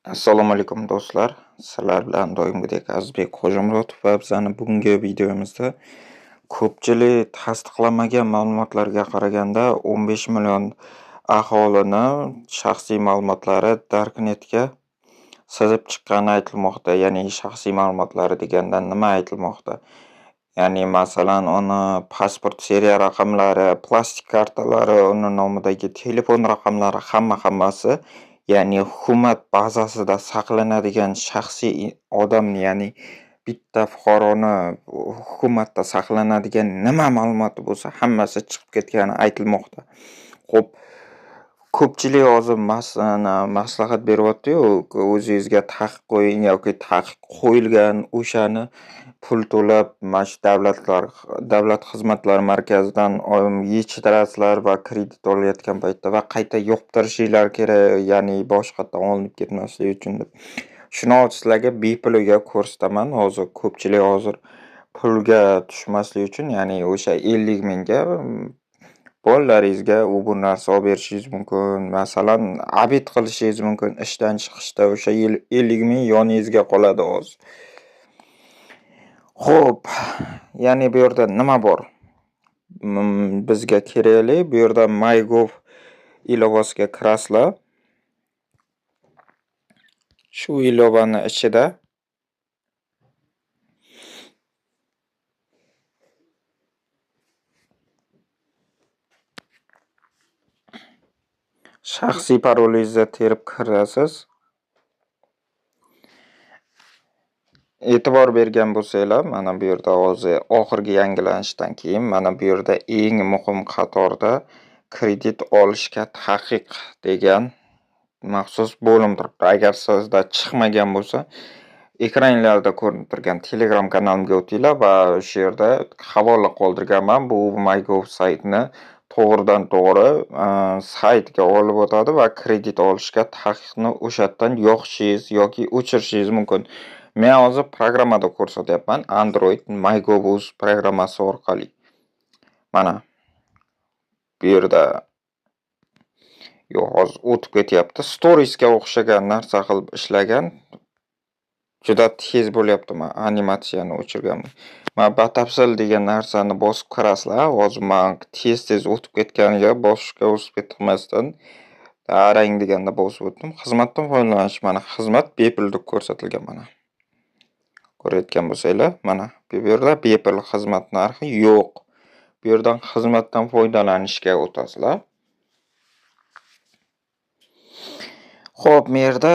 Assalomu alaykum do'stlar. Sizlar bilan doimgidek Azizbek Xo'jamurodov va bizani bugungi videomizda ko'pchilik tasdiqlanmagan ma'lumotlarga qaraganda 15 million aholini shaxsiy ma'lumotlari Darknetga sizib chiqqani aytilmoqda. Ya'ni shaxsiy ma'lumotlari deganda nima aytilmoqda? Ya'ni masalan, uni pasport seriya raqamlari, plastik kartalari, uni nomidagi telefon raqamlari hammasi, ya'ni hukumat bazasida saqlanadigan shaxsiy odamni, ya'ni bitta fuqaroni hukumatda saqlanadigan nima ma'lumoti bo'lsa, hammasi chiqib ketgani aytilmoqda. Xo'p, ko'pchilik hozir maslahat beryapti-yu, o'zingizga taqiq qo'ying yoki taqiq qo'yilgan o'shani pul to'lab mana shu davlat xizmatlari markazidan yechirasizlar va kredit olayotgan paytda va qayta yoqtirishinglar kerak, ya'ni boshqatdan olinib ketmasligi uchun deb. Shuni sizlarga bepulga ko'rsataman. Hozir ko'pchilik pulga tushmaslik uchun, ya'ni o'sha 50 mingga bolalaringizga u bu narsa olib berishingiz mumkin. Masalan, abid qilishingiz mumkin. Ishdan chiqishda o'sha 50 ming yoningizga qoladi hozir. Xo'p, ya'ni bu yerda nima bor? Bizga kerakli bu yerda MyGov ilovasiga kirasizlar. Shu ilovani ichida shaxsiy parolingizni terib kirasiz. E'tibor bergan bo'lsanglar, mana bu yerda hozir oxirgi yangilanishdan keyin mana bu yerda eng muhim qatorda kredit olishga taqiq degan maxsus bo'lim turibdi. Agar sizda chiqmagan bo'lsa, ekranlarda ko'rinib turgan Telegram kanalimga o'tinglar va o'sha yerda havola qoldirganman. Bu MyGov saytini to'g'ridan to'g'ri saytga olib o'tadi va kredit olishga taqiqni o'sha yerdan yoqishingiz yoki o'chirishingiz mumkin. Men hozir programmada ko'rsatyapman. Android MyGov programmasi orqali. Mana bu yerda hozir o'tib ketyapti. Storiesga o'xshagan narsa qilib ishlagan. Juda tez bo'lyapti. Men animatsiyani o'chirganman. Men batafsil degan narsani bosib qarasizlar. Hozir men tez o'tib ketganiga boshqa o'sib ketmasdan arang deganda bosib o'tdim. Xizmatdan foydalanish, mana xizmat bepul deb ko'rsatilgan mana. Ko'rayotgan bo'lsanglar, mana bu yerda bepul xizmat narxi yo'q. Bu yerdan xizmatdan foydalanishga o'tasizlar. Xo'p, bu yerda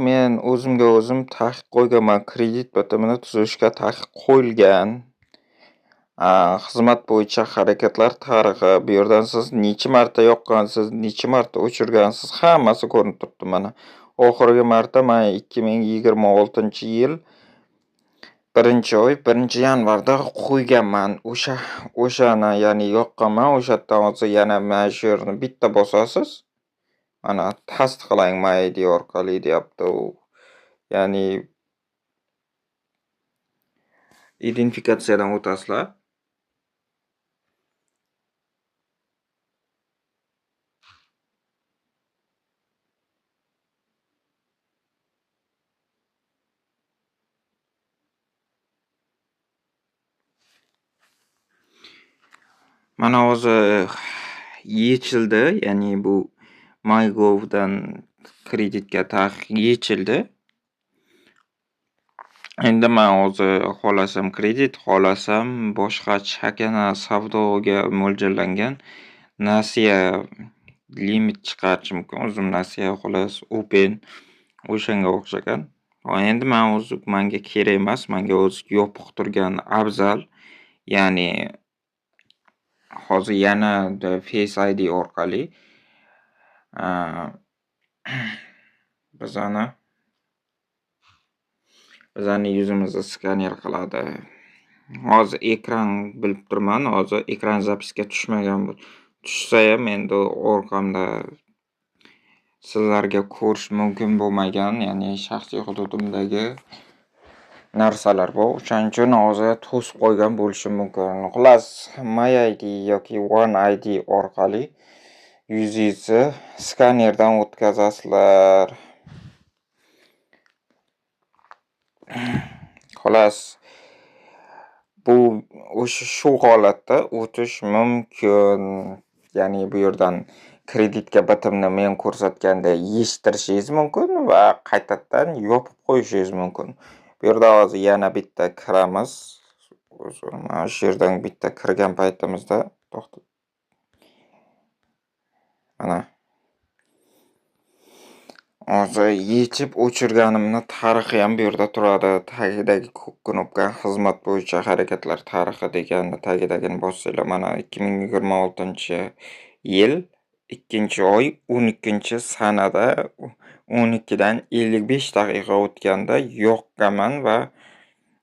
men o'zimga o'zim taqiq qo'yganman. Kredit bitimini tuzishga taqiq qo'yilgan. Xizmat bo'yicha harakatlar tarixi, bu yerdan siz necha marta yoqqansiz, necha marta o'chirgansiz, hammasi ko'rinib turibdi mana. Oxirgi marta men 2026-yil 1-oy 1-yanvarda qo'yganman. O'shani ya'ni yoqqanman. O'shadan hozir yana mana shu yerni bitta bosasiz. Mana tasdiqlang MyID orqali deyapti u. Ya'ni identifikatsiyadan o'tasizlar. Mana hozir yechildi, ya'ni bu MyGovdan kreditga taqiq yechildi. Endi men hozir xohlasam kredit, xohlasam boshqa chakana savdoga mo'ljallangan nasiya limit chiqarish mumkin. O'zim nasiya xolos open o'shanga o'xshagan. Endi menga kerak emas, menga o'zi yopiq turgan afzal. Ya'ni hozir yana Face ID orqali bizani yuzimizni skaner qiladi. Hozir ekran bilib turman, hozir ekran zapiska tushmagan. Tushsa ham endi orqamda sizlarga ko'rish mumkin bo'lmagan, ya'ni shaxsiy hududimdagi narsalar bor. O'shaning uchun hozir to'sib qo'ygan bo'lishim mumkin. Xullas, MyID yoki OneID orqali yuzingizni skanerdan o'tkazasizlar. Xolos, bu shu holatda o'tish mumkin. Ya'ni bu yerdan kreditga bitimni men ko'rsatganda yechtirishingiz mumkin va qaytadan yopib qo'yishingiz mumkin. Bu yerda hozir yana bitta kiramiz. Mana shu yerdan bitta kirgan paytimizda to'xtab, mana hozir yechib o'chirganimni tarixi ham bu yerda turadi. Tagidagi knopka xizmat bo'yicha harakatlar tarixi deganni tagidagini bossanglar, mana 2026-yil 2-oy 12-sanada 12dan 55 daqiqa o'tganda yoqqanman va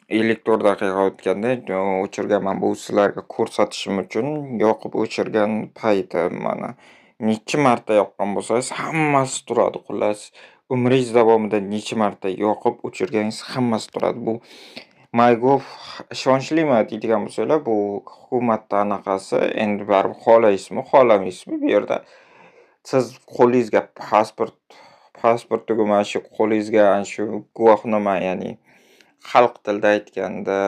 54 daqiqa o'tganda o'chirganman. Bu sizlarga ko'rsatishim uchun yoqib o'chirgan paytim mana. Necha marta yoqqan bo'lsangiz, hammasi turadi. Xullas, umringiz davomida necha marta yoqib o'chirganingiz hammasi turadi. Bu MyGov ishonchlimi deydigan bo'lsanglar, bu hukumatda anaqasi, endi baribir xohlaysizmi, xohlamaysizmi, bu yerda siz qo'lingizga pasport tugmasi shu qo'lingizga shu guvohnoma, ya'ni xalq tilida aytganda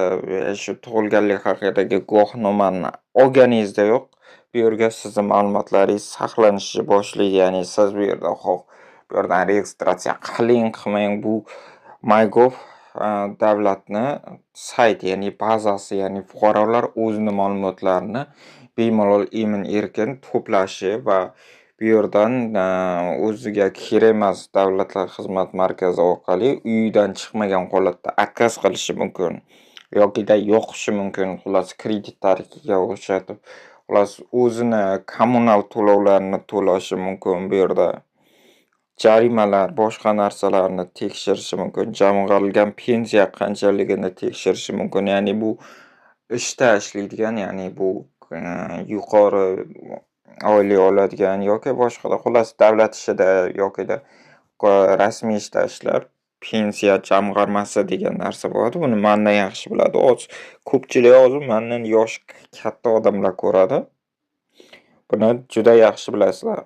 shu tug'ilganlik haqidagi guvohnomani olganingizdayoq bu yerga sizni ma'lumotlaringiz saqlanishi boshlaydi. Ya'ni siz bu yerda bu yerdan registratsiya qiling, qilmang, bu MyGov davlatni sayti, ya'ni bazasi, ya'ni fuqarolar o'zini ma'lumotlarini bemalol emin-erkin to'plashi va bu yerdan o'ziga kerak emas davlatlar xizmat markazi orqali uyidan chiqmagan holatda отказ qilishi mumkin yokida yoqishi mumkin. Xullas, kredit tarixiga o'xshatib, xullas o'zini kommunal to'lovlarini to'lashi mumkin. Bu yerda jarimalar, boshqa narsalarni tekshirishi mumkin. Jamg'arilgan pensiya qanchaligini tekshirishi mumkin. Ya'ni bu ishda ishlaydigan, ya'ni bu yuqori oylik oladigan yoki boshqada, xullas davlat ishida yokida rasmiy ishda ishlar pensiya jamg'armasi degan narsa bo'ladi. Buni mendan yaxshi biladi. Ko'pchilik hozir mendan yoshi katta odamlar ko'radi. Buni juda yaxshi bilasizlar.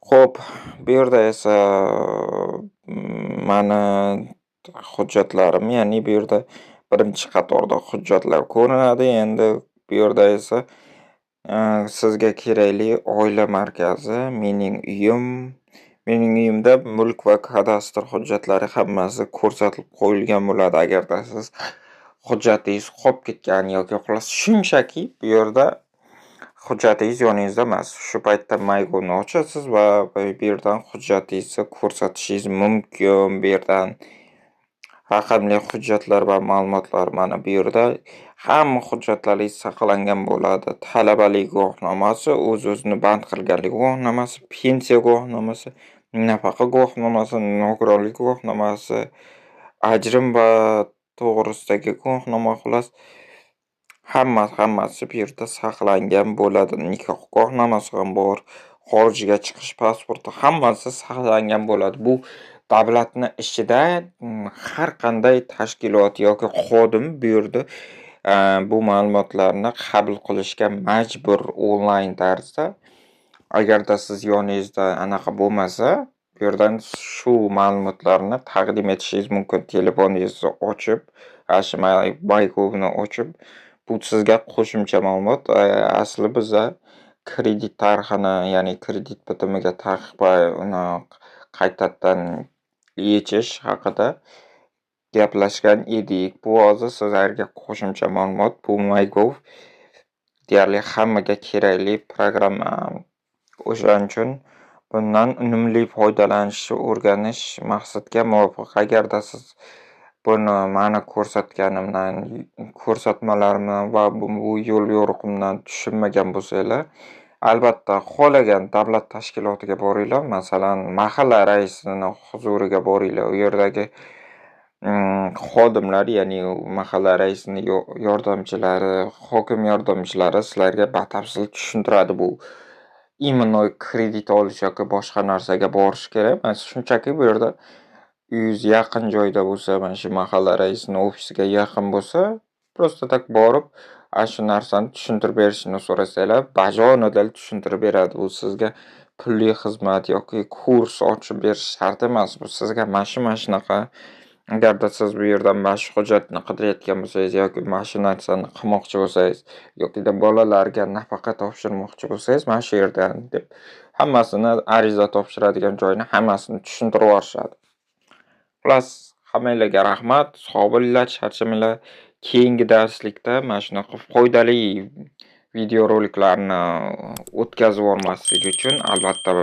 Xo'p, bu yerda esa mani hujjatlarim, ya'ni bu yerda birinchi qatorda hujjatlar ko'rinadi. Endi bu yerda esa sizga kerakli oila markazi, mening uyimda mulk va kadastr hujjatlari hammasi ko'rsatib qo'yilgan bo'ladi. Agarda siz hujjatingiz qolib ketgan yoki xullas shunchaki bu yerda hujjatingiz yoningizda emas, shu paytda MyGovni ochasiz va bu yerdan hujjatingizni ko'rsatishingiz mumkin. Bu yerdan raqamli hujjatlar va ma'lumotlar mana bu yerda hamma hujjatlaringiz saqlangan bo'ladi. Talabalik guvohnomasi, o'z-o'zini band qilganlik guvohnomasi, pensiya guvohnomasi, nafaqa guvohnomasi, nogironlik guvohnomasi, ajrim va to'g'risidagi guvohnoma, xullas hammasi bu yerda saqlangan bo'ladi. Nikoh guvohnomasi ham bor, xorijga chiqish pasporti, hammasi saqlangan bo'ladi. Bu davlatni ishida har qanday tashkilot yoki xodim bu yerda bu ma'lumotlarni qabul qilishga majbur onlayn tarzda. Agarda siz yoningizda anaqa bo'lmasa, bu yerdan shu ma'lumotlarni taqdim etishingiz mumkin. Telefoningizni ochib, shu MyGovni ochib, bu sizga qo'shimcha ma'lumot. Asli biza kredit tarixini, ya'ni kredit bitimiga uni qaytadan yechish haqida gaplashgan edik. Bu hozir sizlarga qo'shimcha ma'lumot. Bu MyGov deyarli hammaga kerakli programma. O'shaning uchun bundan unumli foydalanishni o'rganish maqsadga muvofiq. Agarda siz buni mani ko'rsatmalarimdan va bu yo'l yo'riqimdan tushunmagan bo'lsanglar, albatta xohlagan davlat tashkilotiga boringlar. Masalan, mahalla raisining huzuriga boringlar. U yerdagi xodimlar, ya'ni mahalla raisining yordamchilari, hokim yordamchilari sizlarga batafsil tushuntiradi. Bu imенно kredit olish yoki boshqa narsaga borish kerak emas. Shunchaki bu yerda uyingiz yaqin joyda bo'lsa, mana shu mahalla raisining ofisiga yaqin bo'lsa, просто так borib shu narsani tushuntirib berishini so'rasanglar, bajonidil tushuntirib beradi. Bu sizga pulli xizmat yoki kurs ochib berish shart emas. Bu sizga mana shunaqa agarda siz bu yerdan mana shu hujjatni qidirayotgan bo'lsangiz yoki mana shu narsani qilmoqchi bo'lsangiz yokida bolalarga nafaqa topshirmoqchi bo'lsangiz, mana shu yerdan deb hammasini ariza topshiradigan joyini hammasini tushuntirib yuborishadi. Xullas, hammanglarga rahmat, sog' bo'linglar, charchamanglar. Keyingi darslikda mana shunaqa foydali videoroliklarni o'tkazib yubormaslik uchun albatta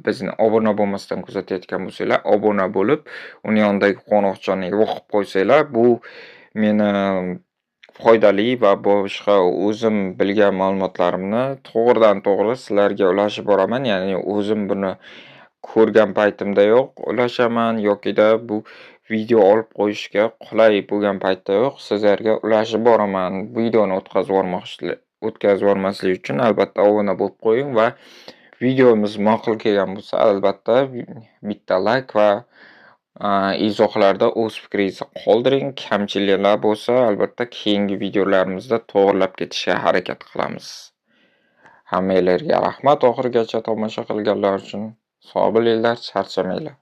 bizni obuna bo'lmasdan kuzatayotgan bo'lsanglar, obuna bo'lib, uni yonidagi qo'ng'iroqchani yoqib qo'ysanglar, bu meni foydali va boshqa o'zim bilgan ma'lumotlarimni to'g'ridan-to'g'ri sizlarga ulashib boraman. Ya'ni o'zim buni ko'rgan paytimdayoq ulashaman yokida bu video olib qo'yishga qulay bo'lgan paytdayoq sizlarga ulashib boraman. Videoni o'tkazib yubormaslik uchun albatta obuna bo'lib qo'ying va videomiz ma'qul kelgan bo'lsa, albatta bitta layk va izohlarda o'z fikringizni qoldiring. Kamchiliklar bo'lsa, albatta keyingi videolarimizda to'g'rilab ketishga harakat qilamiz. Hammanglarga rahmat oxirigacha tomosha qilganlar uchun. Sog' bo'linglar, charchamanglar.